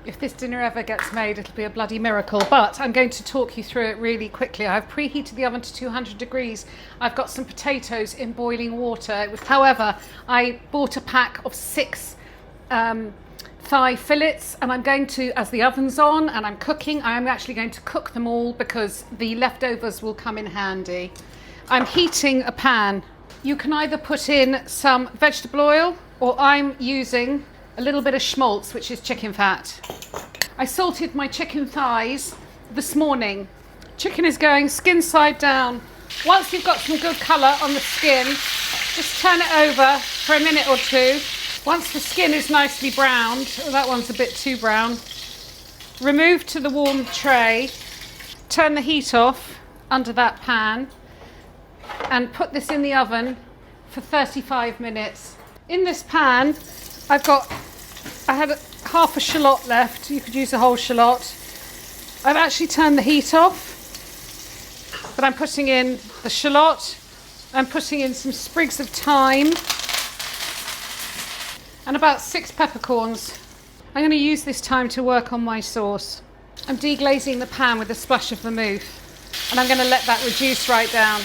If this dinner ever gets made, it'll be a bloody miracle, but I'm going to talk you through it really quickly. I've preheated the oven to 200 degrees. I've got some potatoes in boiling water. However, I bought a pack of 6 thigh fillets, and I'm going to, as the oven's on and I'm cooking, I'm actually going to cook them all because the leftovers will come in handy. I'm heating a pan. You can either put in some vegetable oil, or I'm using a little bit of schmaltz, which is chicken fat. I salted my chicken thighs this morning. Chicken is going skin side down. Once you've got some good colour on the skin, just turn it over for a minute or two. Once the skin is nicely browned, that one's a bit too brown, remove to the warm tray, turn the heat off under that pan, and put this in the oven for 35 minutes. In this pan, I had half a shallot left. You could use a whole shallot. I've actually turned the heat off, but I'm putting in the shallot. I'm putting in some sprigs of thyme and about 6 peppercorns. I'm going to use this time to work on my sauce. I'm deglazing the pan with a splash of vermouth, and I'm going to let that reduce right down.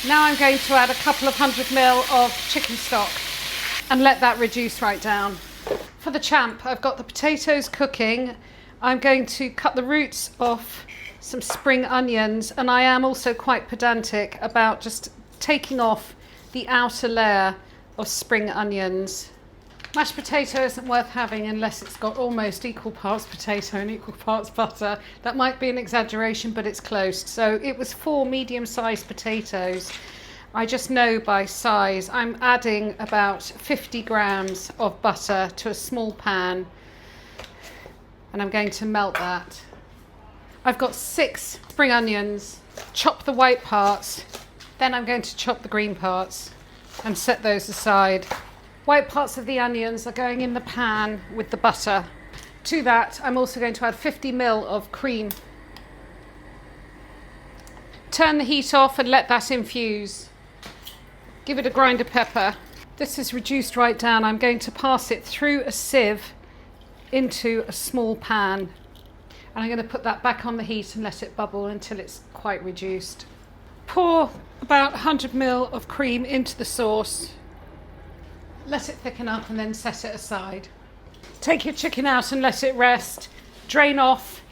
Now I'm going to add a couple of 100 ml of chicken stock and let that reduce right down. For the champ, I've got the potatoes cooking. I'm going to cut the roots off some spring onions, and I am also quite pedantic about just taking off the outer layer of spring onions. Mashed potato isn't worth having unless it's got almost equal parts potato and equal parts butter. That might be an exaggeration, but it's close. So it was 4 medium-sized potatoes. I just know by size. I'm adding about 50 grams of butter to a small pan, and I'm going to melt that. I've got 6 spring onions. Chop the white parts, then I'm going to chop the green parts and set those aside. White parts of the onions are going in the pan with the butter. To that, I'm also going to add 50 ml of cream. Turn the heat off and let that infuse. Give it a grind of pepper. This is reduced right down. I'm going to pass it through a sieve into a small pan. And I'm going to put that back on the heat and let it bubble until it's quite reduced. Pour about 100 ml of cream into the sauce. Let it thicken up and then set it aside. Take your chicken out and let it rest. Drain off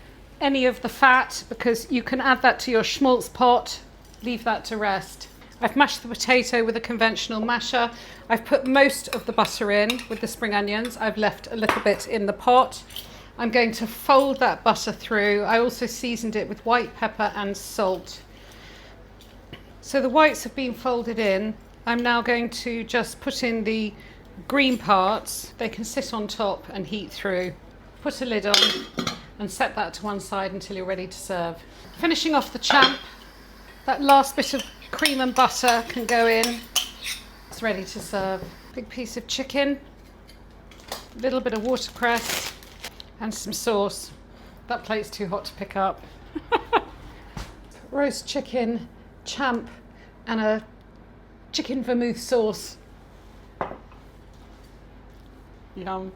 any of the fat, because you can add that to your schmaltz pot. Leave that to rest. I've mashed the potato with a conventional masher. I've put most of the butter in with the spring onions. I've left a little bit in the pot. I'm going to fold that butter through. I also seasoned it with white pepper and salt. So the whites have been folded in. I'm now going to just put in the green parts. They can sit on top and heat through. Put a lid on and set that to one side until you're ready to serve. Finishing off the champ, that last bit of cream and butter can go in. It's ready to serve. Big piece of chicken, a little bit of watercress and some sauce. That plate's too hot to pick up. Roast chicken, champ and a chicken vermouth sauce. Yum.